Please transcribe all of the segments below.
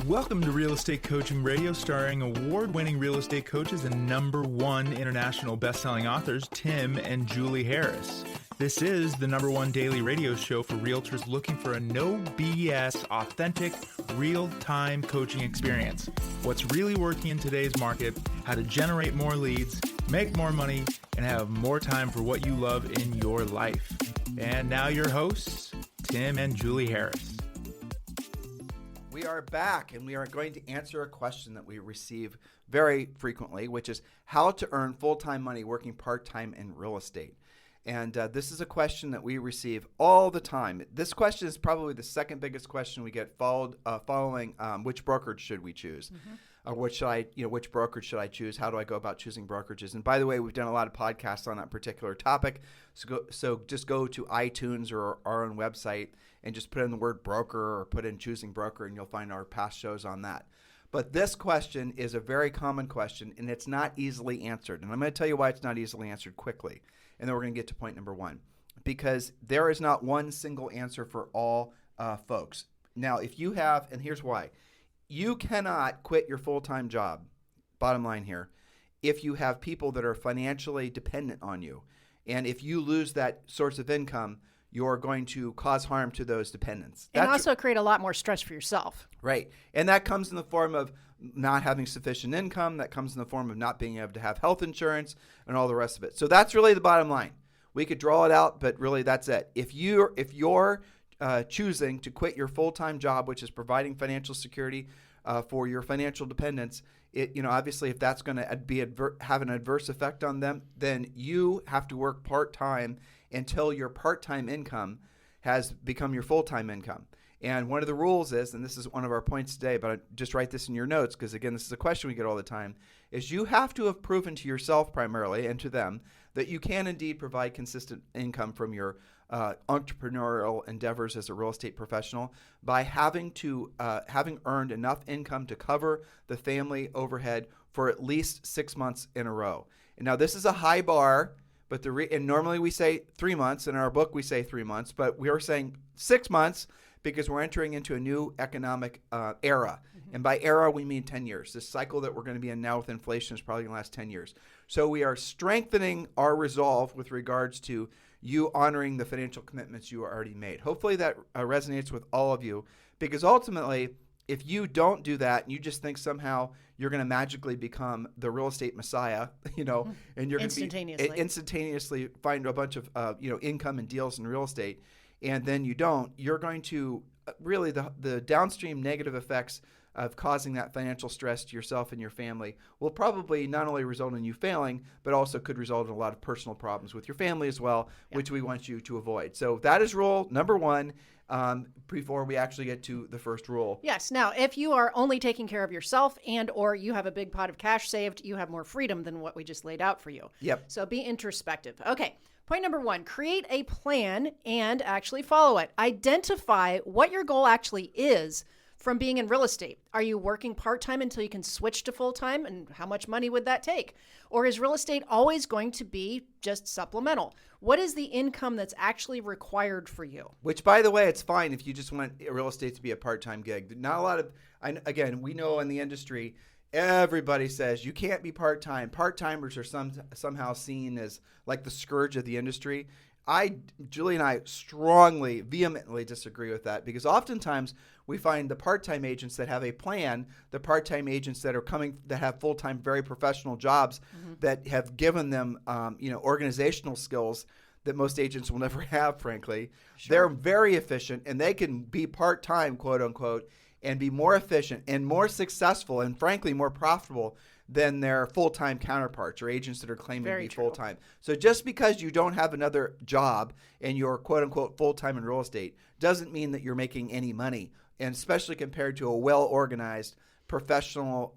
Welcome to Real Estate Coaching Radio, starring award-winning real estate coaches and #1 international best-selling authors, Tim and Julie Harris. This is the #1 daily radio show for realtors looking for a no BS, authentic, real-time coaching experience. What's really working in today's market, how to generate more leads, make more money, and have more time for what you love in your life. And now your hosts, Tim and Julie Harris. We are back, and we are going to answer a question that we receive very frequently, which is how to earn full-time money working part-time in real estate. And this is a question that we receive all the time. This question is probably the second biggest question we get, following which brokerage should we choose, or which brokerage should I choose? How do I go about choosing brokerages? And by the way, we've done a lot of podcasts on that particular topic. So just go to iTunes or our own website and just put in the word broker or put in choosing broker, and you'll find our past shows on that. But this question is a very common question, and it's not easily answered. And I'm going to tell you why it's not easily answered quickly. And then we're going to get to point number 1. Because there is not one single answer for all folks. Now, if you have, and here's why. You cannot quit your full-time job, bottom line here, if you have people that are financially dependent on you. And if you lose that source of income, you're going to cause harm to those dependents. And also create a lot more stress for yourself. Right. And that comes in the form of not having sufficient income. That comes in the form of not being able to have health insurance and all the rest of it. So that's really the bottom line. We could draw it out, but really that's it. If you're choosing to quit your full-time job, which is providing financial security for your financial dependents, obviously if that's going to have an adverse effect on them, then you have to work part-time until your part-time income has become your full-time income. And one of the rules is, and this is one of our points today, but just write this in your notes because, again, this is a question we get all the time, is you have to have proven to yourself primarily and to them that you can indeed provide consistent income from your entrepreneurial endeavors as a real estate professional by having earned enough income to cover the family overhead for at least 6 months in a row. And now this is a high bar, but and normally we say 3 months. In our book we say 3 months, but we are saying 6 months because we're entering into a new economic era. And by era, we mean 10 years. This cycle that we're going to be in now with inflation is probably going to last 10 years. So we are strengthening our resolve with regards to you honoring the financial commitments you already made. Hopefully that resonates with all of you, because ultimately, if you don't do that and you just think somehow you're going to magically become the real estate messiah, and you're going to instantaneously find a bunch of income and deals in real estate, and then you don't, you're going to really the downstream negative effects of causing that financial stress to yourself and your family will probably not only result in you failing, but also could result in a lot of personal problems with your family as well, which we want you to avoid. So that is rule number 1 before we actually get to the first rule. Yes. Now, if you are only taking care of yourself and or you have a big pot of cash saved, you have more freedom than what we just laid out for you. Yep. So be introspective. Okay. Point number 1, create a plan and actually follow it. Identify what your goal actually is from being in real estate. Are you working part-time until you can switch to full-time? And how much money would that take? Or is real estate always going to be just supplemental? What is the income that's actually required for you? Which, by the way, it's fine if you just want real estate to be a part-time gig. Not a lot of, again, we know in the industry, everybody says you can't be part-time. Part-timers are somehow seen as like the scourge of the industry. Julie and I strongly, vehemently disagree with that, because oftentimes we find the part-time agents that have a plan, the part-time agents that have full-time, very professional jobs that have given them, organizational skills that most agents will never have, frankly. Sure. They're very efficient, and they can be part-time, quote unquote, and be more efficient and more successful and, frankly, more profitable than their full-time counterparts or agents that are claiming to be full-time. So just because you don't have another job and you're quote-unquote full-time in real estate doesn't mean that you're making any money, and especially compared to a well-organized professional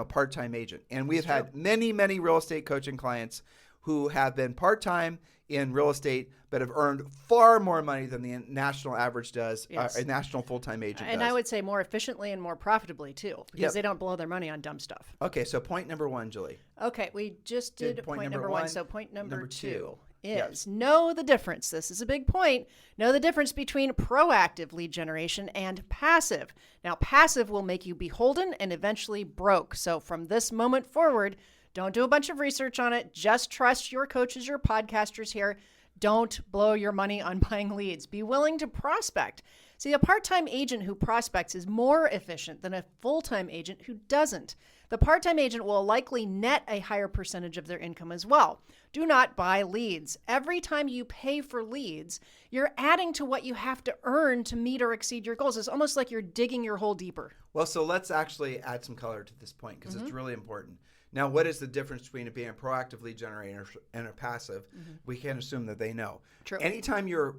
part-time agent. And we've had many, many real estate coaching clients who have been part-time in real estate but have earned far more money than the national average does, a national full-time agent does. And I would say more efficiently and more profitably too, because they don't blow their money on dumb stuff. Okay, so point number 1, Julie. Okay, we just did point number 1. So point number 2 is Yes. know the difference. This is a big point. Know the difference between proactive lead generation and passive. Now, passive will make you beholden and eventually broke. So from this moment forward, don't do a bunch of research on it. Just trust your coaches, your podcasters here. Don't blow your money on buying leads. Be willing to prospect. See, a part-time agent who prospects is more efficient than a full-time agent who doesn't. The part-time agent will likely net a higher percentage of their income as well. Do not buy leads. Every time you pay for leads, you're adding to what you have to earn to meet or exceed your goals. It's almost like you're digging your hole deeper. Well, so let's actually add some color to this point because it's really important. Now, what is the difference between it being a proactive lead generator and a passive? We can't assume that they know. True. Anytime you're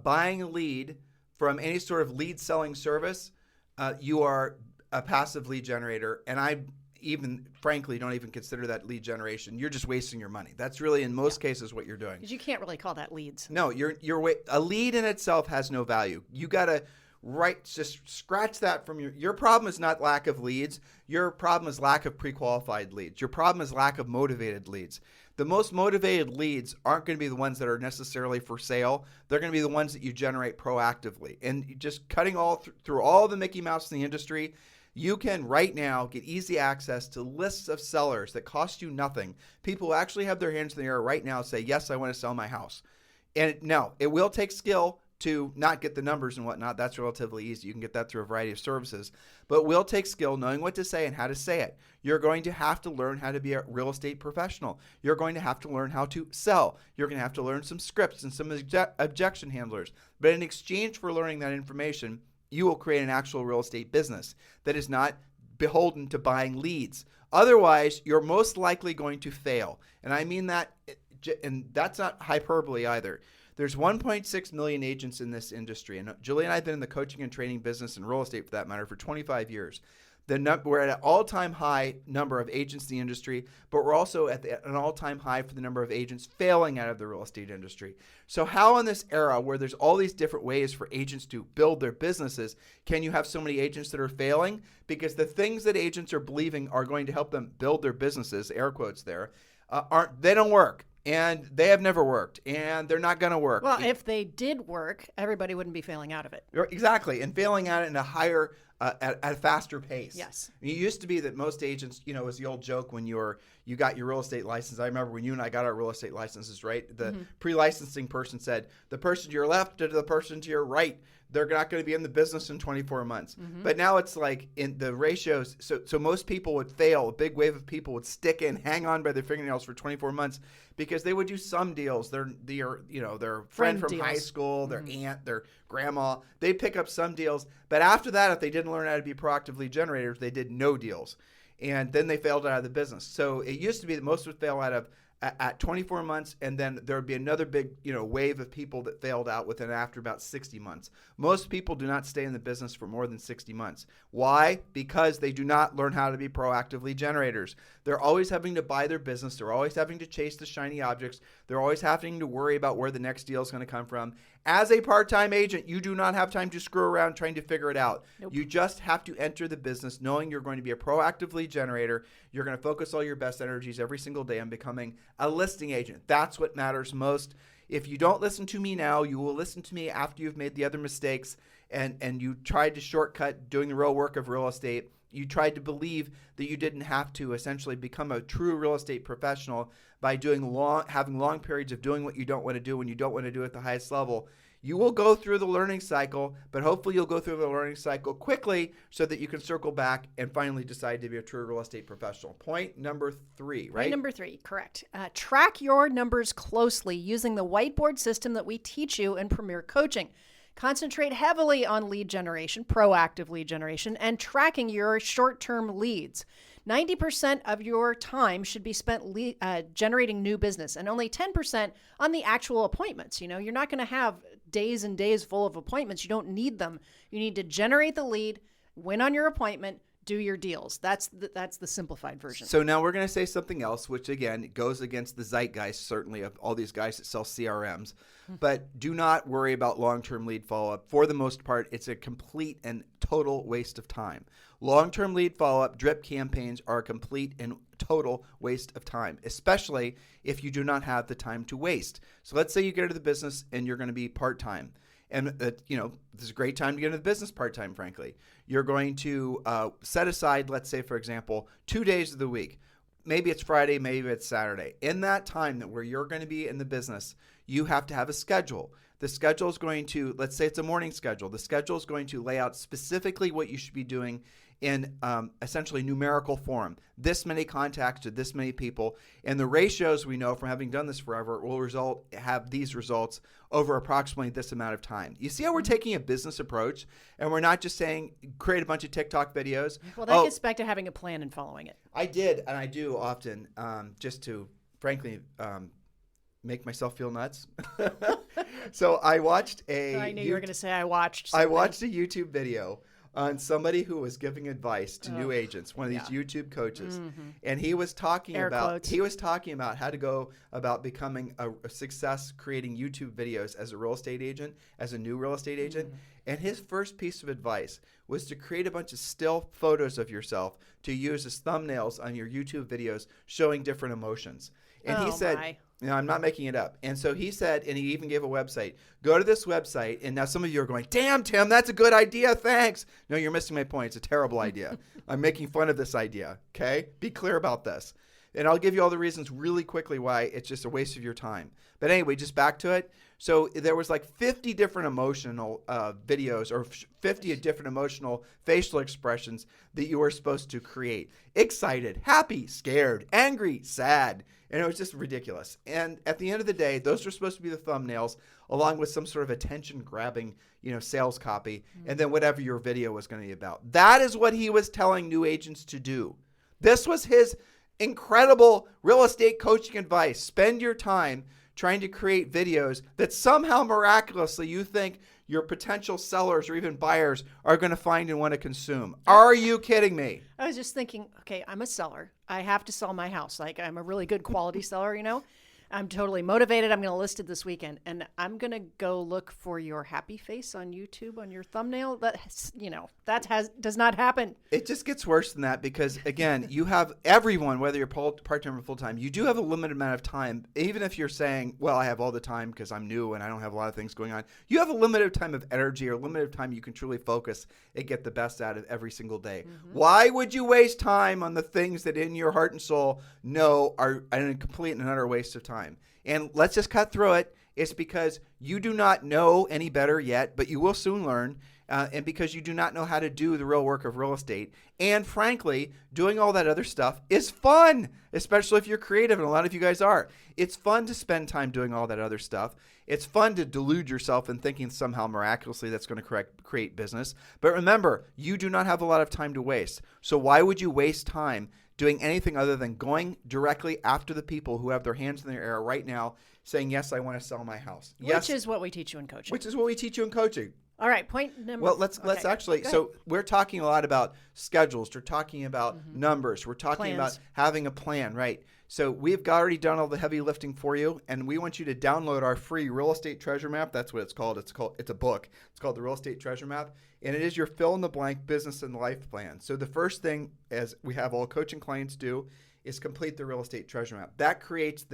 buying a lead from any sort of lead selling service, you are a passive lead generator. And I even, frankly, don't even consider that lead generation. You're just wasting your money. That's really, in most cases, what you're doing. Because you can't really call that leads. No, a lead in itself has no value. You got to just scratch that from your problem is not lack of leads. Your problem is lack of pre-qualified leads. Your problem is lack of motivated leads. The most motivated leads aren't going to be the ones that are necessarily for sale. They're going to be the ones that you generate proactively. And just cutting all through all the Mickey Mouse in the industry, you can right now get easy access to lists of sellers that cost you nothing. People who actually have their hands in the air right now say, yes, I want to sell my house. And no, it will take skill to not get the numbers and whatnot. That's relatively easy. You can get that through a variety of services. But it will take skill knowing what to say and how to say it. You're going to have to learn how to be a real estate professional. You're going to have to learn how to sell. You're going to have to learn some scripts and some objection handlers. But in exchange for learning that information, you will create an actual real estate business that is not beholden to buying leads. Otherwise, you're most likely going to fail. And I mean that, and that's not hyperbole either. There's 1.6 million agents in this industry. And Julie and I have been in the coaching and training business and real estate, for that matter, for 25 years. We're at an all-time high number of agents in the industry, but we're also at an all-time high for the number of agents failing out of the real estate industry. So how in this era where there's all these different ways for agents to build their businesses, can you have so many agents that are failing? Because the things that agents are believing are going to help them build their businesses, air quotes there, they don't work. And they have never worked, and they're not going to work. Well, if they did work, everybody wouldn't be failing out of it. Exactly, and failing at it in a higher, at a faster pace. Yes. It used to be that most agents, it was the old joke when you got your real estate license. I remember when you and I got our real estate licenses, right? The pre-licensing person said, the person to your left to the person to your right, they're not going to be in the business in 24 months. But now it's like in the ratios. So most people would fail. A big wave of people would stick in, hang on by their fingernails for 24 months because they would do some deals. Their friend from deals. high school, their aunt, their grandma, they'd pick up some deals. But after that, if they didn't learn how to be proactive lead generators, they did no deals. And then they failed out of the business. So it used to be that most would fail out of at 24 months, and then there would be another big, wave of people that failed out within after about 60 months. Most people do not stay in the business for more than 60 months. Why? Because they do not learn how to be proactive lead generators. They're always having to buy their business. They're always having to chase the shiny objects. They're always having to worry about where the next deal is going to come from. As a part-time agent, you do not have time to screw around trying to figure it out. Nope. You just have to enter the business knowing you're going to be a proactive lead generator. You're going to focus all your best energies every single day on becoming a listing agent. That's what matters most. If you don't listen to me now, you will listen to me after you've made the other mistakes and you tried to shortcut doing the real work of real estate. You tried to believe that you didn't have to essentially become a true real estate professional by having long periods of doing what you don't want to do when you don't want to do it at the highest level. You will go through the learning cycle, but hopefully you'll go through the learning cycle quickly so that you can circle back and finally decide to be a true real estate professional. Point number 3, right? Point number 3, correct. Track your numbers closely using the whiteboard system that we teach you in Premier Coaching. Concentrate heavily on lead generation, proactive lead generation, and tracking your short-term leads. 90% of your time should be spent generating new business and only 10% on the actual appointments. You're not going to have days and days full of appointments. You don't need them. You need to generate the lead, win on your appointment, do your deals. That's the simplified version. So now we're going to say something else, which again goes against the zeitgeist, certainly, of all these guys that sell CRMs. But do not worry about long-term lead follow-up. For the most part, it's a complete and total waste of time. Long-term lead follow-up, drip campaigns are a complete and total waste of time, especially if you do not have the time to waste. So let's say you get into the business and you're going to be part-time. And, this is a great time to get into the business part-time, frankly. You're going to set aside, let's say, for example, 2 days of the week. Maybe it's Friday, maybe it's Saturday. In that time that where you're going to be in the business, you have to have a schedule. The schedule is going to, let's say it's a morning schedule. The schedule is going to lay out specifically what you should be doing in essentially numerical form. This many contacts to this many people. And the ratios we know from having done this forever will have these results over approximately this amount of time. You see how we're taking a business approach and we're not just saying create a bunch of TikTok videos. Well, that gets back to having a plan and following it. I did, and I do often, just to frankly make myself feel nuts. So I watched I knew you were going to say I watched something. I watched a YouTube video on somebody who was giving advice to new agents, one of these YouTube coaches, and he was talking about how to go about becoming a success creating YouTube videos as a real estate agent, as a new real estate agent. And his first piece of advice was to create a bunch of still photos of yourself to use as thumbnails on your YouTube videos showing different emotions. And he said, I'm not making it up. And so he said, and he even gave a website, go to this website. And now some of you are going, damn, Tim, that's a good idea. Thanks. No, you're missing my point. It's a terrible idea. I'm making fun of this idea. Okay. Be clear about this. And I'll give you all the reasons really quickly why it's just a waste of your time. But anyway, just back to it. So there was like 50 different emotional videos or 50 different emotional facial expressions that you were supposed to create. Excited, happy, scared, angry, sad. And it was just ridiculous. And at the end of the day, those were supposed to be the thumbnails along with some sort of attention-grabbing, sales copy, and then whatever your video was going to be about. That is what he was telling new agents to do. This was his incredible real estate coaching advice. Spend your time trying to create videos that somehow miraculously you think your potential sellers or even buyers are going to find and want to consume. Are you kidding me? I was just thinking, okay, I'm a seller. I have to sell my house. Like, I'm a really good quality seller, I'm totally motivated. I'm going to list it this weekend, and I'm going to go look for your happy face on YouTube on your thumbnail. Does not happen. It just gets worse than that because, again, you have everyone, whether you're part-time or full-time, you do have a limited amount of time. Even if you're saying, well, I have all the time because I'm new and I don't have a lot of things going on, you have a limited time of energy or limited time you can truly focus and get the best out of every single day. Why would you waste time on the things that in your heart and soul know are a complete and utter waste of time? And let's just cut through it. It's because you do not know any better yet, but you will soon learn. And because you do not know how to do the real work of real estate. And frankly, doing all that other stuff is fun, especially if you're creative, and a lot of you guys are. It's fun to spend time doing all that other stuff. It's fun to delude yourself in thinking somehow miraculously that's going to create business. But remember, you do not have a lot of time to waste. So why would you waste time doing anything other than going directly after the people who have their hands in their air right now saying, yes, I want to sell my house. Yes, which is what we teach you in coaching. Which is what we teach you in coaching. All right, point number. Well, let's actually. So we're talking a lot about schedules. We're talking about numbers. We're talking about having a plan, right? So we've already done all the heavy lifting for you, and we want you to download our free real estate treasure map. That's what it's called. It's a book. It's called the Real Estate Treasure Map, and it is your fill-in-the-blank business and life plan. So the first thing, as we have all coaching clients do, is complete the real estate treasure map. That creates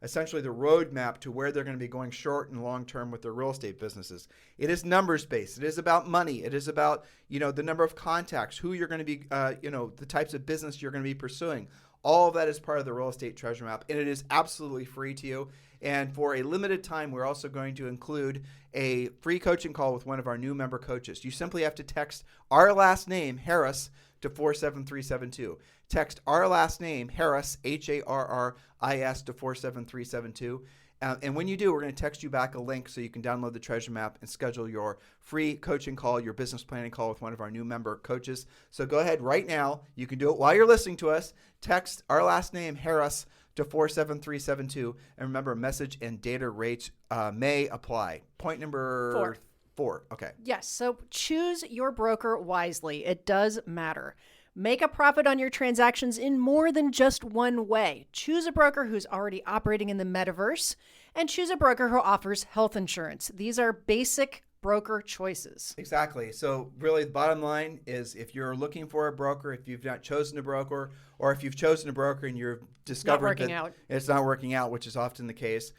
essentially the roadmap to where they're going to be going short and long term with their real estate businesses. It is numbers based. It is about money. It is about the number of contacts, who you're going to be, the types of business you're going to be pursuing. All of that is part of the real estate treasure map, and it is absolutely free to you. And for a limited time, we're also going to include a free coaching call with one of our new member coaches. You simply have to text our last name, Harris, to 47372. Text our last name, Harris, Harris, to 47372. And when you do, we're going to text you back a link so you can download the treasure map and schedule your free coaching call, your business planning call with one of our new member coaches. So go ahead right now. You can do it while you're listening to us. Text our last name, Harris, to 47372. And remember, message and data rates may apply. Point number 4. Okay. Yes. So choose your broker wisely. It does matter. Make a profit on your transactions in more than just one way. Choose a broker who's already operating in the metaverse, and choose a broker who offers health insurance. These are basic broker choices. Exactly. So really the bottom line is, if you're looking for a broker, if you've not chosen a broker, or if you've chosen a broker and you've discovered that it's not working out, which is often the case,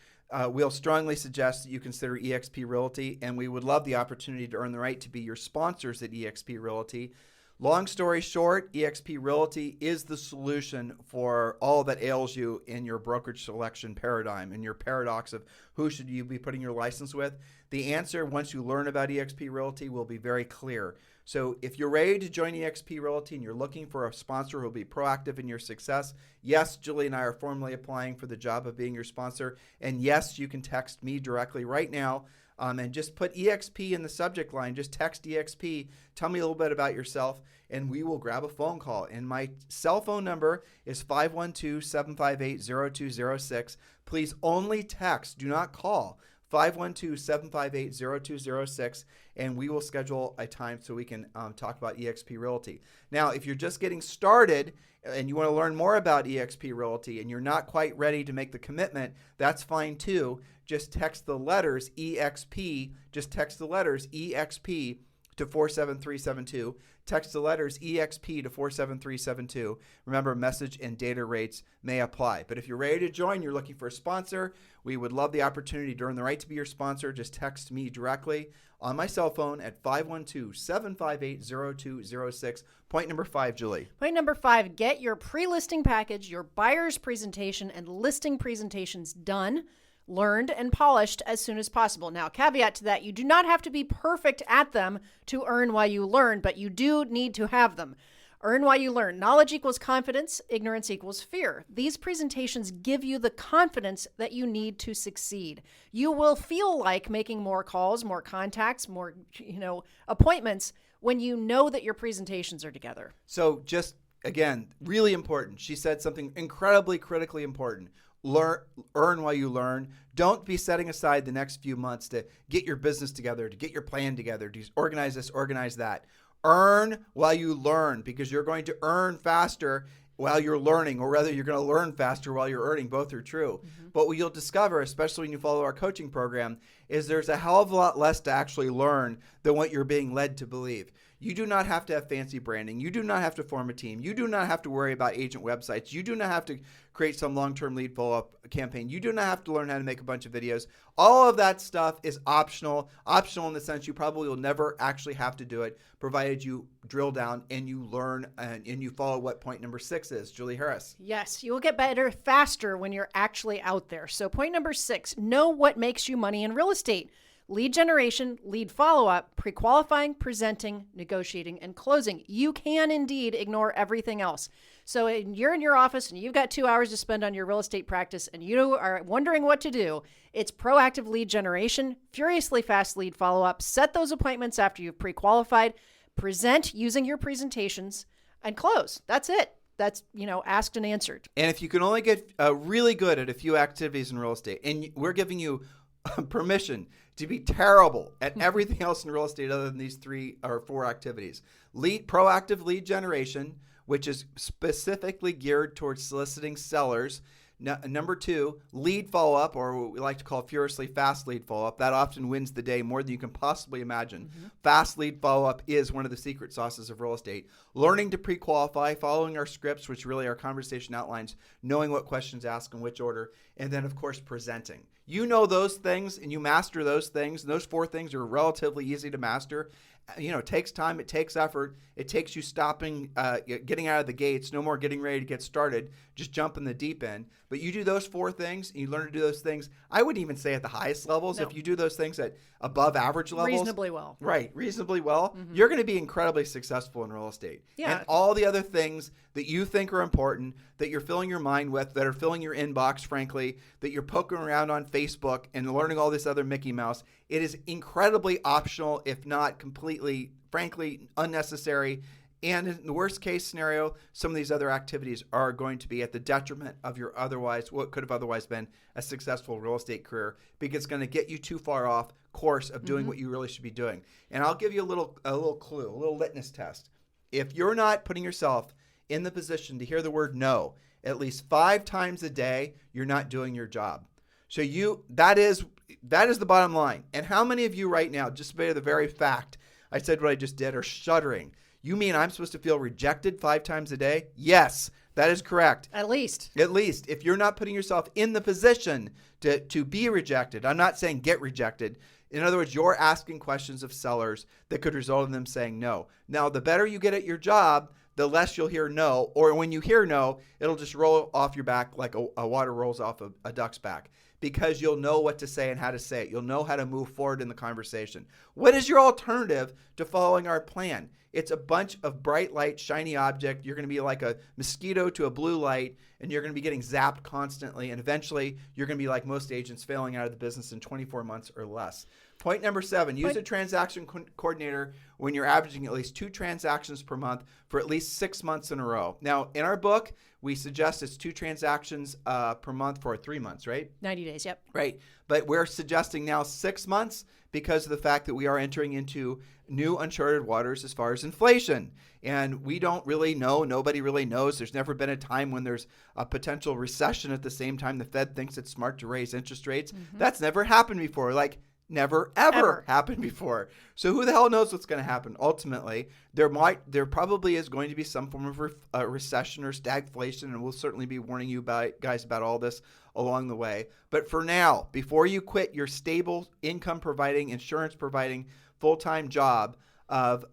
we'll strongly suggest that you consider eXp Realty, and we would love the opportunity to earn the right to be your sponsors at eXp Realty. Long story short, eXp Realty is the solution for all that ails you in your brokerage selection paradigm, in your paradox of who should you be putting your license with. The answer, once you learn about eXp Realty, will be very clear. So if you're ready to join eXp Realty and you're looking for a sponsor who will be proactive in your success, yes, Julie and I are formally applying for the job of being your sponsor. And yes, you can text me directly right now. And just put EXP in the subject line. Just text EXP. Tell me a little bit about yourself, and we will grab a phone call. And my cell phone number is 512-758-0206. Please only text. Do not call. 512-758-0206, and we will schedule a time so we can talk about eXp Realty. Now, if you're just getting started and you want to learn more about eXp Realty and you're not quite ready to make the commitment, that's fine too. Just text the letters EXP. Just text the letters EXP to 47372. Text the letters EXP to 47372. Remember, message and data rates may apply. But if you're ready to join, you're looking for a sponsor, we would love the opportunity to earn the right to be your sponsor. Just text me directly on my cell phone at 512-758-0206. Point number 5, Julie. Point number 5, get your pre-listing package, your buyer's presentation, and listing presentations done, learned, and polished as soon as possible. Now, caveat to that, you do not have to be perfect at them to earn while you learn, but you do need to have them. Earn while you learn. Knowledge equals confidence. Ignorance equals fear. These presentations give you the confidence that you need to succeed. You will feel like making more calls, more contacts, more, appointments when you know that your presentations are together. So just, again, really important. She said something incredibly critically important. Earn while you learn. Don't be setting aside the next few months to get your business together, to get your plan together, to organize this, organize that. Earn while you learn, because you're going to earn faster while you're learning, or rather you're going to learn faster while you're earning. Both are true. Mm-hmm. But what you'll discover, especially when you follow our coaching program, is there's a hell of a lot less to actually learn than what you're being led to believe. You do not have to have fancy branding. You do not have to form a team. You do not have to worry about agent websites. You do not have to create some long-term lead follow-up campaign. You do not have to learn how to make a bunch of videos. All of that stuff is optional. Optional in the sense you probably will never actually have to do it, provided you drill down and you learn and you follow what point number 6 is. Julie Harris. Yes, you will get better faster when you're actually out there. So point number 6, know what makes you money in real estate. Lead generation, lead follow-up, pre-qualifying, presenting, negotiating, and closing. You can indeed ignore everything else. So you're in your office and you've got 2 hours to spend on your real estate practice and you are wondering what to do. It's proactive lead generation, furiously fast lead follow-up. Set those appointments after you've pre-qualified, present using your presentations, and close. That's it. That's, asked and answered. And if you can only get really good at a few activities in real estate, and we're giving you permission to be terrible at everything else in real estate other than these 3 or 4 activities. Proactive lead generation, which is specifically geared towards soliciting sellers. Number 2, lead follow-up, or what we like to call furiously fast lead follow-up. That often wins the day more than you can possibly imagine. Mm-hmm. Fast lead follow-up is one of the secret sauces of real estate. Learning to pre-qualify, following our scripts, which really our conversation outlines, knowing what questions to ask in which order, and then, of course, presenting. You know those things and you master those things, and those 4 things are relatively easy to master. It takes time, it takes effort, it takes you stopping, getting out of the gates, no more getting ready to get started, just jump in the deep end. But you do those 4 things, and you learn to do those things, I wouldn't even say at the highest levels. No. If you do those things at above average levels. Reasonably well. Right, reasonably well, mm-hmm. You're going to be incredibly successful in real estate. Yeah. And all the other things that you think are important, that you're filling your mind with, that are filling your inbox, frankly, that you're poking around on Facebook and learning all this other Mickey Mouse, it is incredibly optional, if not completely, frankly, unnecessary. And in the worst case scenario, some of these other activities are going to be at the detriment of your what could have otherwise been a successful real estate career, because it's going to get you too far off course of doing mm-hmm. what you really should be doing. And I'll give you a little clue, a little litmus test. if you're not putting yourself in the position to hear the word no at least 5 times a day, you're not doing your job. So that is the bottom line. And how many of you right now, just by the very fact I said what I just did, are shuddering? You mean I'm supposed to feel rejected 5 times a day? Yes, that is correct. At least. At least. If you're not putting yourself in the position to be rejected, I'm not saying get rejected. In other words, you're asking questions of sellers that could result in them saying no. Now, the better you get at your job, the less you'll hear no. Or when you hear no, it'll just roll off your back like a water rolls off a duck's back, because you'll know what to say and how to say it. You'll know how to move forward in the conversation. What is your alternative to following our plan? It's a bunch of bright light, shiny object. You're going to be like a mosquito to a blue light, and you're going to be getting zapped constantly. And eventually, you're going to be like most agents, failing out of the business in 24 months or less. Point number 7, use a transaction coordinator when you're averaging at least 2 transactions per month for at least 6 months in a row. Now, in our book, we suggest it's 2 transactions per month for 3 months, right? 90 days, yep. Right. But we're suggesting now 6 months because of the fact that we are entering into new uncharted waters as far as inflation. And we don't really know. Nobody really knows. There's never been a time when there's a potential recession at the same time the Fed thinks it's smart to raise interest rates. That's never happened before. Like, never, ever happened before. So who the hell knows what's going to happen? Ultimately, there probably is going to be some form of recession or stagflation, and we'll certainly be warning you guys about all this along the way. But for now, before you quit your stable income providing, insurance providing full-time job of,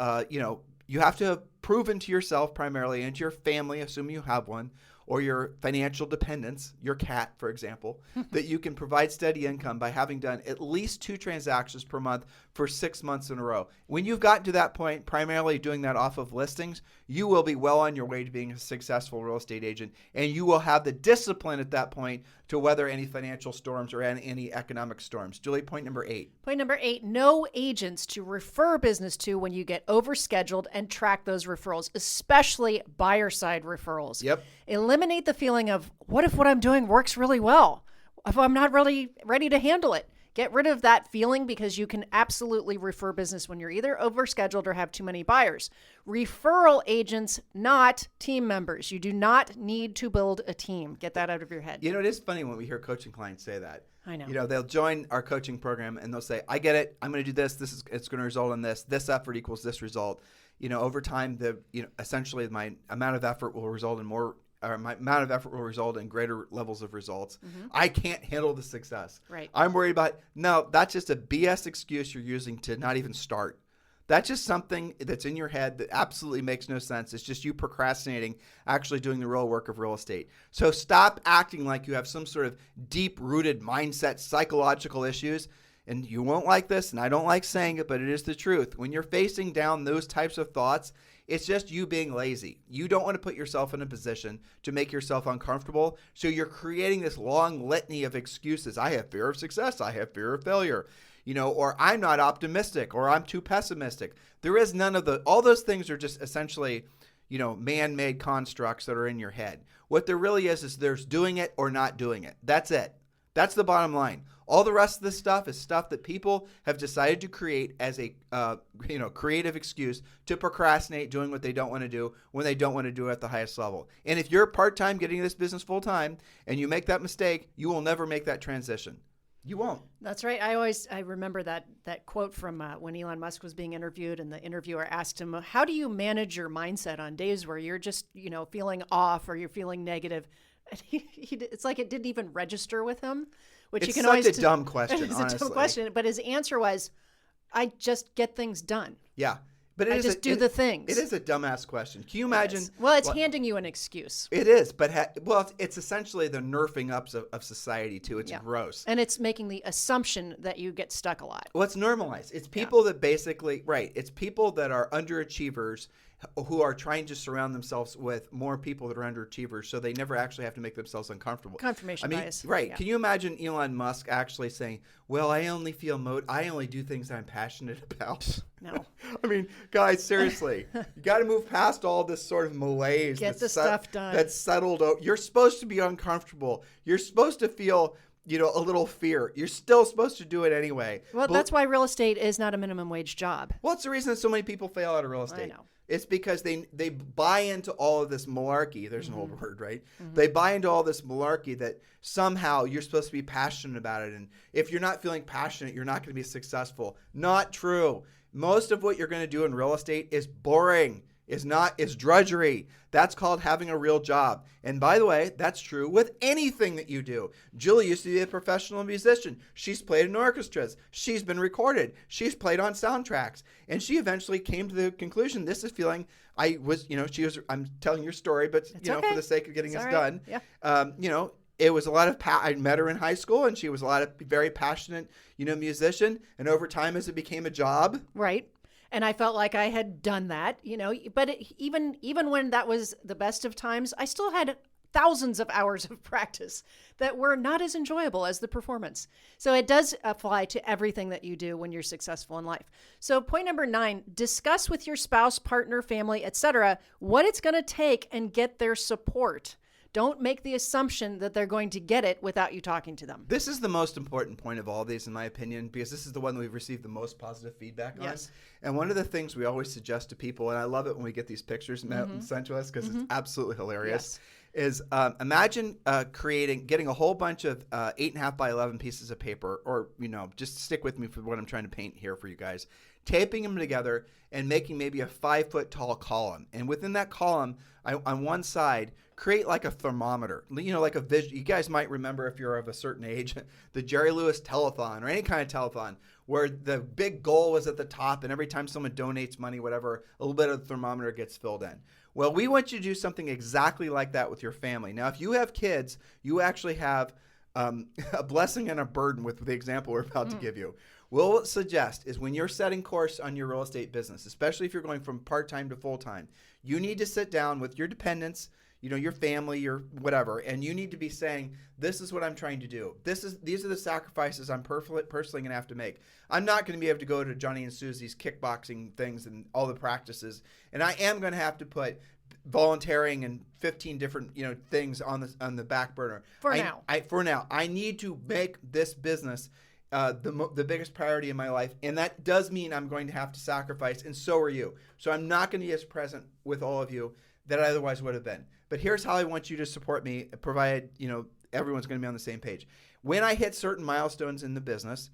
you have to have proven to yourself primarily and to your family, assuming you have one, or your financial dependents, your cat, for example, that you can provide steady income by having done at least 2 transactions per month for 6 months in a row. When you've gotten to that point, primarily doing that off of listings, you will be well on your way to being a successful real estate agent, and you will have the discipline at that point to weather any financial storms or any economic storms. Julie, point number 8. Point number 8, know agents to refer business to when you get overscheduled, and track those referrals, especially buyer side referrals. Yep. Eliminate the feeling of, what if what I'm doing works really well? If I'm not really ready to handle it? Get rid of that feeling, because you can absolutely refer business when you're either overscheduled or have too many buyers. Referral agents, not team members. You do not need to build a team. Get that out of your head. You know, it is funny when we hear coaching clients say that. I know. You know, they'll join our coaching program and they'll say, I get it. I'm going to do this. It's going to result in this. This effort equals this result. You know, over time, essentially my amount of effort will result in greater levels of results. I can't handle the success. Right. I'm worried about, no, that's just a BS excuse you're using to not even start. That's just something that's in your head that absolutely makes no sense. It's just you procrastinating actually doing the real work of real estate. So stop acting like you have some sort of deep-rooted mindset, psychological issues. And you won't like this, and I don't like saying it, but it is the truth. When you're facing down those types of thoughts, it's just you being lazy. You don't want to put yourself in a position to make yourself uncomfortable. So you're creating this long litany of excuses. I have fear of success. I have fear of failure. Or I'm not optimistic, or I'm too pessimistic. There is none of all those things are just essentially, man-made constructs that are in your head. What there really is there's doing it or not doing it. That's it. That's the bottom line. All the rest of this stuff is stuff that people have decided to create as a creative excuse to procrastinate doing what they don't want to do when they don't want to do it at the highest level. And if you're part-time getting this business full-time and you make that mistake, you will never make that transition. You won't. That's right. I remember that quote from when Elon Musk was being interviewed, and the interviewer asked him, how do you manage your mindset on days where you're just, feeling off or you're feeling negative? And it's like it didn't even register with him, which it's you can always. It's such a dumb question, It's honestly. a dumb question, but his answer was, I just get things done. Yeah. But I just do the things. It is a dumbass question. Can you imagine? Well, it's handing you an excuse. It is, but it's essentially the nerfing up of society too. It's gross. And it's making the assumption that you get stuck a lot. Well, it's normalized. It's people that basically, it's people that are underachievers who are trying to surround themselves with more people that are underachievers, so they never actually have to make themselves uncomfortable. Confirmation bias. Right. Yeah. Can you imagine Elon Musk actually saying, well, I only do things I'm passionate about? No. I mean, guys, seriously, you got to move past all this sort of malaise. Get the stuff done. That's settled. You're supposed to be uncomfortable. You're supposed to feel, a little fear. You're still supposed to do it anyway. Well, that's why real estate is not a minimum wage job. Well, it's the reason that so many people fail out of real estate. I know. It's because they buy into all of this malarkey. There's an old word, right? They buy into all this malarkey that somehow you're supposed to be passionate about it. And if you're not feeling passionate, you're not going to be successful. Not true. Most of what you're going to do in real estate is boring. Is drudgery. That's called having a real job. And by the way, that's true with anything that you do. Julie used to be a professional musician. She's played in orchestras. She's been recorded. She's played on soundtracks. And she eventually came to the conclusion, this is feeling, I'm telling your story, but It's okay. for the sake of getting It's us all done, right. it was a lot of, I met her in high school and she was a lot of very passionate, musician. And over time, as it became a job. Right. And I felt like I had done that, but even when that was the best of times, I still had thousands of hours of practice that were not as enjoyable as the performance. So it does apply to everything that you do when you're successful in life. So point number 9, discuss with your spouse, partner, family, etc., what it's going to take and get their support. Don't make the assumption that they're going to get it without you talking to them. This is the most important point of all of these, in my opinion, because this is the one that we've received the most positive feedback on. Yes. And one of the things we always suggest to people, and I love it when we get these pictures sent to us because it's absolutely hilarious, is imagine getting a whole bunch of 8.5 by 11 pieces of paper, or, just stick with me for what I'm trying to paint here for you guys, taping them together and making maybe a 5-foot tall column. And within that column, on one side, create like a thermometer, like a vision. You guys might remember, if you're of a certain age, the Jerry Lewis telethon or any kind of telethon, where the big goal was at the top, and every time someone donates money, whatever, a little bit of the thermometer gets filled in. Well, we want you to do something exactly like that with your family. Now, if you have kids, you actually have a blessing and a burden with the example we're about to give you. We'll suggest is when you're setting course on your real estate business, especially if you're going from part-time to full-time, you need to sit down with your dependents, your family, your whatever, and you need to be saying, this is what I'm trying to do. These are the sacrifices I'm personally going to have to make. I'm not going to be able to go to Johnny and Susie's kickboxing things and all the practices, and I am going to have to put volunteering and 15 different things on the back burner. For now, I need to make this business the biggest priority in my life, and that does mean I'm going to have to sacrifice, and so are you. So I'm not going to be as present with all of you that I otherwise would have been. But here's how I want you to support me, provided everyone's going to be on the same page. When I hit certain milestones in the business,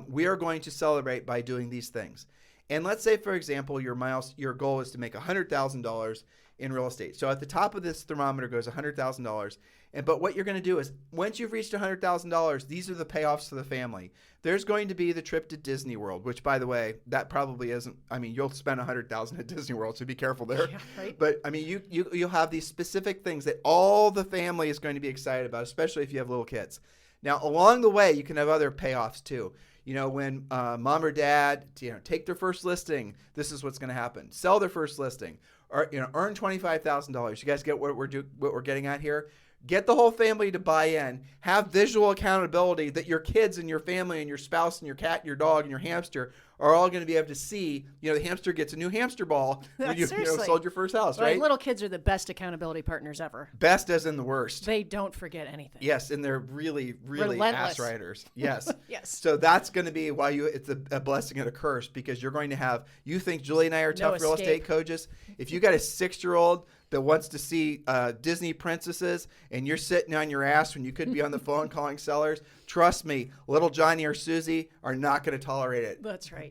we are going to celebrate by doing these things. And let's say, for example, your goal is to make $100,000 in real estate. So at the top of this thermometer goes $100,000. But what you're going to do is, once you've reached $100,000, these are the payoffs to the family. There's going to be the trip to Disney World, which, by the way, that probably isn't. I mean, you'll spend $100,000 at Disney World, so be careful there. Yeah, right. But I mean, you'll have these specific things that all the family is going to be excited about, especially if you have little kids. Now, along the way, you can have other payoffs too. When mom or dad, take their first listing, this is what's going to happen. Sell their first listing, or earn $25,000. You guys get what we're getting at here? Get the whole family to buy in. Have visual accountability that your kids and your family and your spouse and your cat and your dog and your hamster are all going to be able to see. The hamster gets a new hamster ball when you sold your first house, right? Little kids are the best accountability partners ever. Best as in the worst. They don't forget anything. Yes, and they're really, really relentless ass riders. Yes. Yes. So that's going to be why it's a blessing and a curse, because you're going to have, you think Julie and I are tough real estate coaches? If you got a 6-year-old that wants to see Disney princesses and you're sitting on your ass when you could be on the phone calling sellers, trust me, little Johnny or Susie are not going to tolerate it. That's right.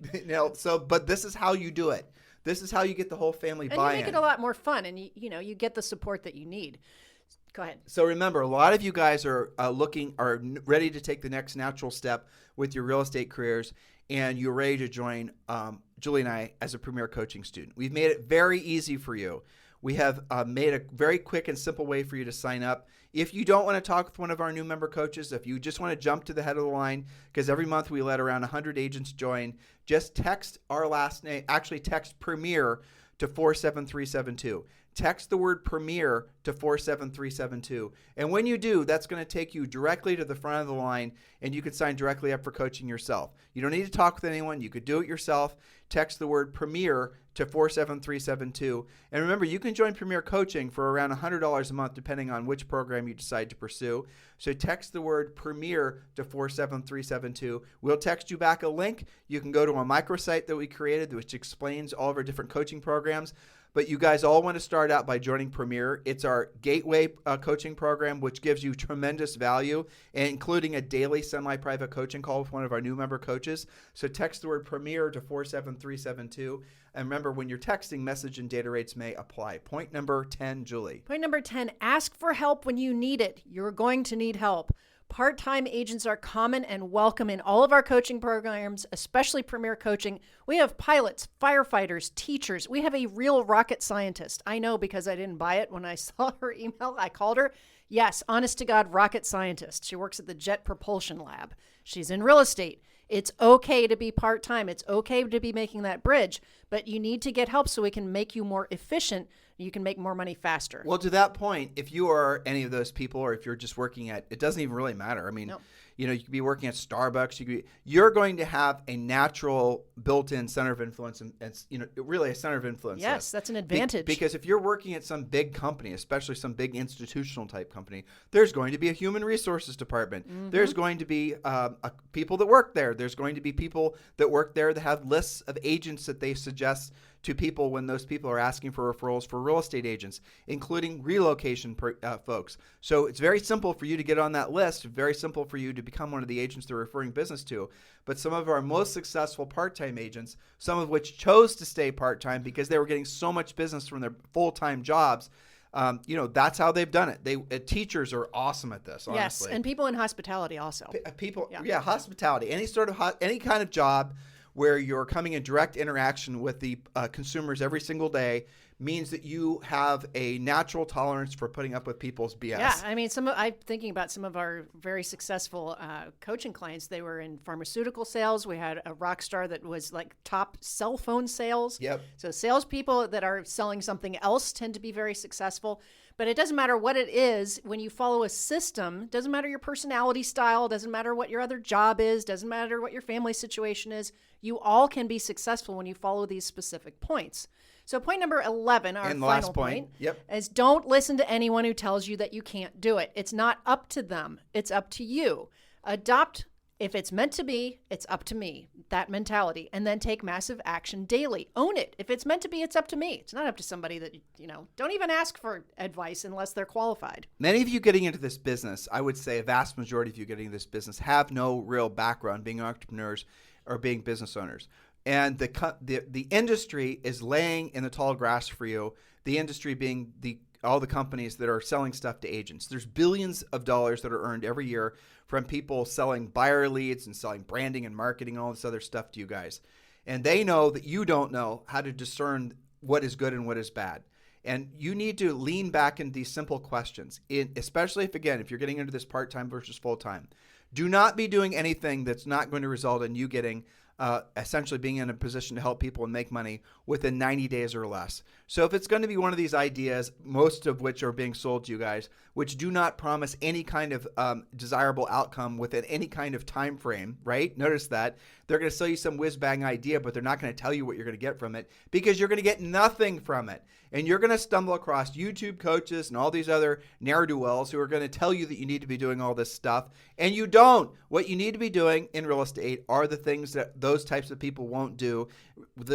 But this is how you do it. This is how you get the whole family buy-in. And you make it a lot more fun, and you get the support that you need. Go ahead. So remember, a lot of you guys are ready to take the next natural step with your real estate careers, and you're ready to join Julie and I as a Premier Coaching student. We've made it very easy for you. We have made a very quick and simple way for you to sign up. If you don't want to talk with one of our new member coaches, if you just want to jump to the head of the line, because every month we let around 100 agents join, just text our last name, actually text Premier to 47372. text the word Premier to 47372. And when you do, that's going to take you directly to the front of the line, and you can sign directly up for coaching yourself. You don't need to talk with anyone. You could do it yourself. Text the word Premier to 47372. And remember, you can join Premier Coaching for around $100 a month, depending on which program you decide to pursue. So text the word Premier to 47372. We'll text you back a link. You can go to a microsite that we created, which explains all of our different coaching programs. But you guys all want to start out by joining Premier. It's our gateway coaching program, which gives you tremendous value, including a daily semi-private coaching call with one of our new member coaches. So text the word Premier to 47372. And remember, when you're texting, message and data rates may apply. Point number 10, Julie. Point number 10, ask for help when you need it. You're going to need help. Part-time agents are common and welcome in all of our coaching programs, especially Premier Coaching. We have pilots, firefighters, teachers. We have a real rocket scientist. I know because I didn't buy it when I saw her email. I called her. Yes, honest to God, rocket scientist. She works at the Jet Propulsion Lab. She's in real estate. It's okay to be part-time. It's okay to be making that bridge, but you need to get help so we can make you more efficient. You can make more money faster. Well, to that point, if you are any of those people, or if you're just working at, it doesn't even really matter. I mean, No. you could be working at Starbucks. You're going to have a natural built-in center of influence, and really a center of influence. Yes, that's an advantage. Because if you're working at some big company, especially some big institutional type company, there's going to be a human resources department. Mm-hmm. There's going to be people that work there. There's going to be people that work there that have lists of agents that they suggest to people when those people are asking for referrals for real estate agents, including relocation folks. So it's very simple for you to get on that list, very simple for you to become one of the agents they're referring business to. But some of our most successful part-time agents, some of which chose to stay part-time because they were getting so much business from their full-time jobs, that's how they've done it. Teachers are awesome at this, honestly. Yes, and people in hospitality also. Hospitality, any kind of job where you're coming in direct interaction with the consumers every single day means that you have a natural tolerance for putting up with people's BS. Yeah, I mean, I'm thinking about some of our very successful coaching clients. They were in pharmaceutical sales. We had a rock star that was like top cell phone sales. Yep. So salespeople that are selling something else tend to be very successful. But it doesn't matter what it is. When you follow a system, doesn't matter your personality style, doesn't matter what your other job is, doesn't matter what your family situation is. You all can be successful when you follow these specific points. So point number 11, our final point, is don't listen to anyone who tells you that you can't do it. It's not up to them. It's up to you. Adopt, if it's meant to be, it's up to me, that mentality, and then take massive action daily. Own it. If it's meant to be, it's up to me. It's not up to somebody that, don't even ask for advice unless they're qualified. Many of you getting into this business, I would say a vast majority of you getting into this business have no real background being entrepreneurs or being business owners. And the industry is laying in the tall grass for you, the industry being all the companies that are selling stuff to agents. There's billions of dollars that are earned every year from people selling buyer leads and selling branding and marketing and all this other stuff to you guys. And they know that you don't know how to discern what is good and what is bad. And you need to lean back into these simple questions, especially if you're getting into this part-time versus full-time. Do not be doing anything that's not going to result in you getting essentially being in a position to help people and make money within 90 days or less. So if it's going to be one of these ideas, most of which are being sold to you guys, which do not promise any kind of desirable outcome within any kind of time frame, right? Notice that. They're going to sell you some whiz-bang idea, but they're not going to tell you what you're going to get from it because you're going to get nothing from it. And you're going to stumble across YouTube coaches and all these other ne'er-do-wells who are going to tell you that you need to be doing all this stuff. And you don't. What you need to be doing in real estate are the things that those types of people won't do,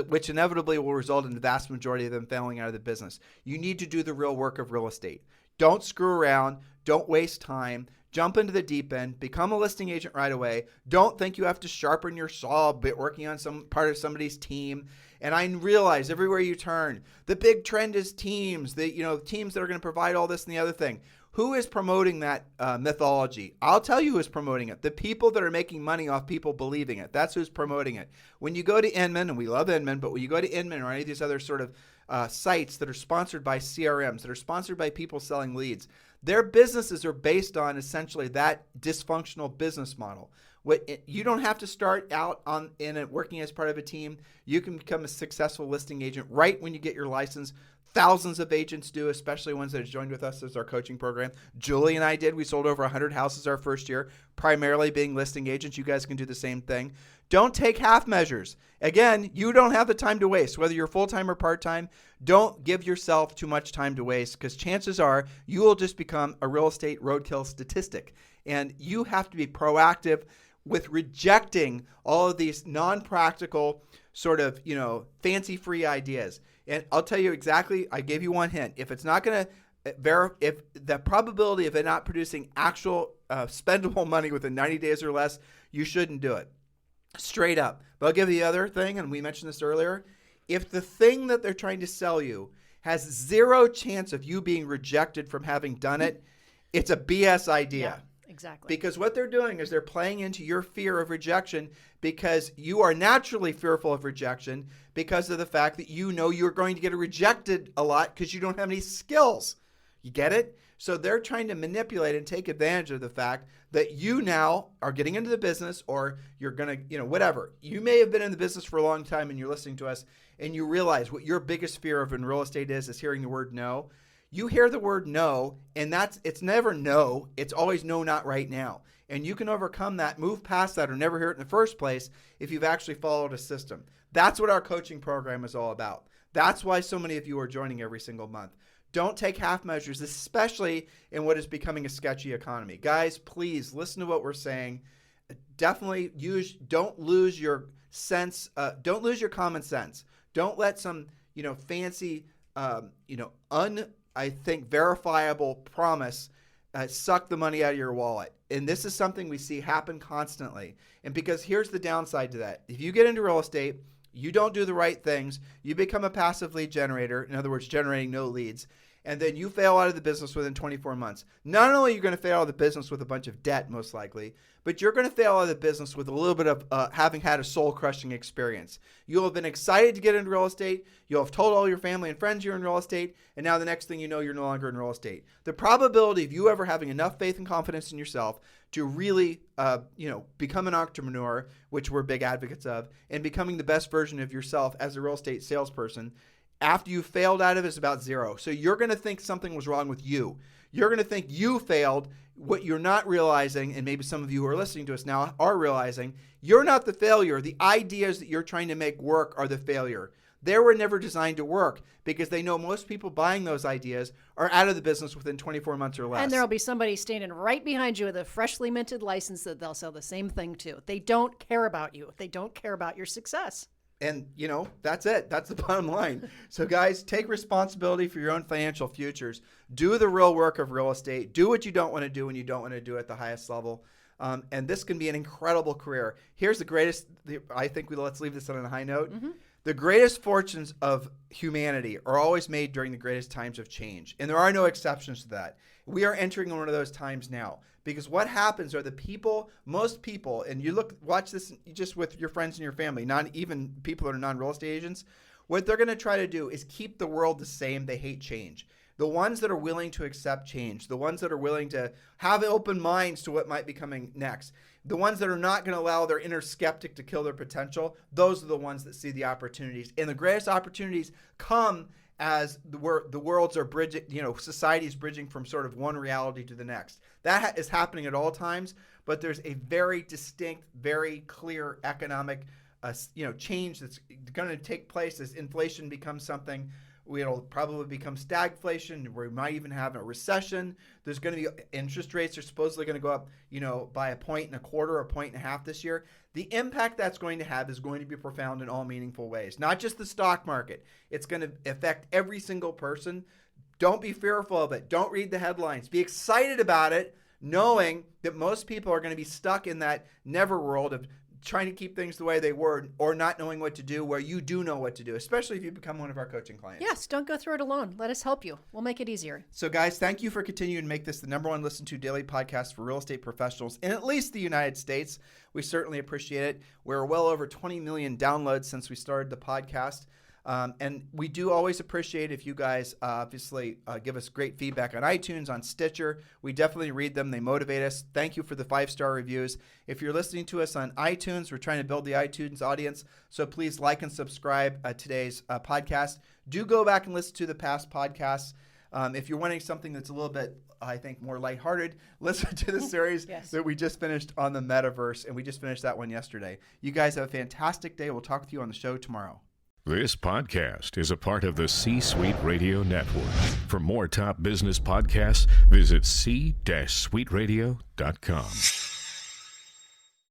which inevitably will result in the vast majority of them failing out of the business. You need to do the real work of real estate. Don't screw around. Don't waste time. Jump into the deep end. Become a listing agent right away. Don't think you have to sharpen your saw working on some part of somebody's team. And I realize everywhere you turn, the big trend is teams. Teams that are going to provide all this and the other thing. Who is promoting that mythology? I'll tell you who's promoting it. The people that are making money off people believing it. That's who's promoting it. When you go to Inman, and we love Inman, but when you go to Inman or any of these other sort of sites that are sponsored by CRMs, that are sponsored by people selling leads, their businesses are based on essentially that dysfunctional business model. You don't have to start out working as part of a team. You can become a successful listing agent right when you get your license Thousands of agents do, especially ones that have joined with us as our coaching program. Julie and I did. We sold over 100 houses our first year, primarily being listing agents. You guys can do the same thing. Don't take half measures. Again, you don't have the time to waste, whether you're full-time or part-time. Don't give yourself too much time to waste, because chances are you will just become a real estate roadkill statistic. And you have to be proactive with rejecting all of these non-practical sort of, fancy-free ideas. And I'll tell you exactly, I gave you one hint. If it's not going to if the probability of it not producing actual spendable money within 90 days or less, you shouldn't do it. Straight up. But I'll give you the other thing, and we mentioned this earlier. If the thing that they're trying to sell you has zero chance of you being rejected from having done it, it's a BS idea. Yeah. Exactly. Because what they're doing is they're playing into your fear of rejection, because you are naturally fearful of rejection because of the fact that you know you're going to get rejected a lot because you don't have any skills. You get it? So they're trying to manipulate and take advantage of the fact that you now are getting into the business, or you're going to, whatever. You may have been in the business for a long time and you're listening to us and you realize what your biggest fear of in real estate is hearing the word no. You hear the word no, and it's never no. It's always no, not right now. And you can overcome that, move past that, or never hear it in the first place if you've actually followed a system. That's what our coaching program is all about. That's why so many of you are joining every single month. Don't take half measures, especially in what is becoming a sketchy economy. Guys, please listen to what we're saying. Definitely don't lose your sense. Don't lose your common sense. Don't let some, fancy, I think verifiable promise suck the money out of your wallet. And this is something we see happen constantly. And because here's the downside to that. If you get into real estate, you don't do the right things, you become a passive lead generator, in other words, generating no leads, and then you fail out of the business within 24 months. Not only are you going to fail out of the business with a bunch of debt, most likely, but you're going to fail out of the business with a little bit of having had a soul-crushing experience. You'll have been excited to get into real estate. You'll have told all your family and friends you're in real estate, and now the next thing you know, you're no longer in real estate. The probability of you ever having enough faith and confidence in yourself to really, become an entrepreneur, which we're big advocates of, and becoming the best version of yourself as a real estate salesperson after you failed out of it is about zero. So you're going to think something was wrong with you. You're going to think you failed. What you're not realizing, and maybe some of you who are listening to us now are realizing, you're not the failure. The ideas that you're trying to make work are the failure. They were never designed to work because they know most people buying those ideas are out of the business within 24 months or less. And there'll be somebody standing right behind you with a freshly minted license that they'll sell the same thing to. They don't care about you. They don't care about your success. And, that's it. That's the bottom line. So, guys, take responsibility for your own financial futures. Do the real work of real estate. Do what you don't want to do when you don't want to do it at the highest level. And this can be an incredible career. Here's the greatest. I think let's leave this on a high note. Mm-hmm. The greatest fortunes of humanity are always made during the greatest times of change. And there are no exceptions to that. We are entering one of those times now. Because what happens are most people, and watch this just with your friends and your family, not even people that are non-real estate agents, what they're going to try to do is keep the world the same. They hate change. The ones that are willing to accept change, the ones that are willing to have open minds to what might be coming next, the ones that are not going to allow their inner skeptic to kill their potential, those are the ones that see the opportunities. And the greatest opportunities come as the worlds are bridging, society's bridging from sort of one reality to the next. That is happening at all times, but there's a very distinct, very clear economic, change that's going to take place as inflation becomes something. It'll probably become stagflation. We might even have a recession. There's going to be interest rates are supposedly going to go up, by 1.25%, 1.5% this year. The impact that's going to have is going to be profound in all meaningful ways. Not just the stock market. It's going to affect every single person. Don't be fearful of it. Don't read the headlines. Be excited about it, knowing that most people are going to be stuck in that never world of trying to keep things the way they were or not knowing what to do, where you do know what to do, especially if you become one of our coaching clients. Yes, don't go through it alone. Let us help you. We'll make it easier. So guys, thank you for continuing to make this the #1 listened to daily podcast for real estate professionals in at least the United States. We certainly appreciate it. We're well over 20 million downloads since we started the podcast. And we do always appreciate if you guys obviously give us great feedback on iTunes, on Stitcher. We definitely read them. They motivate us. Thank you for the 5-star reviews. If you're listening to us on iTunes, we're trying to build the iTunes audience. So please like and subscribe today's podcast. Do go back and listen to the past podcasts. If you're wanting something that's a little bit, I think, more lighthearted, listen to the series that we just finished on the metaverse. And we just finished that one yesterday. You guys have a fantastic day. We'll talk with you on the show tomorrow. This podcast is a part of the C-Suite Radio Network. For more top business podcasts, visit c-suiteradio.com.